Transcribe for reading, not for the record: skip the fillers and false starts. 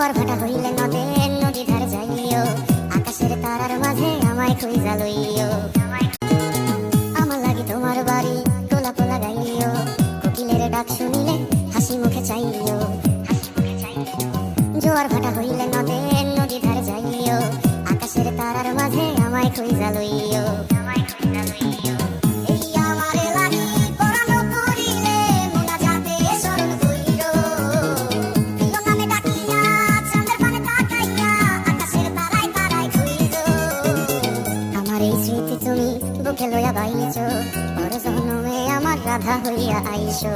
জোয়ার ভাটা হইলে নদে নদী ধার যাইও, আকাশের তারার মাঝে আমায় খুঁজা লইও। আমার লাগি তোমার বাড়ি তোলা পোলা গাইও, কোকিলের ডাক শুনিলে হাসি মুখে চাইও। জোয়ার ভাটা হইলে নদে নদী ধার যাইও, আকাশের তারার মাঝে আমায় খুঁজা লইও। বুকে লইয়া বাইছো, পর জন্মে আমার রাধা হইয়া আইসো।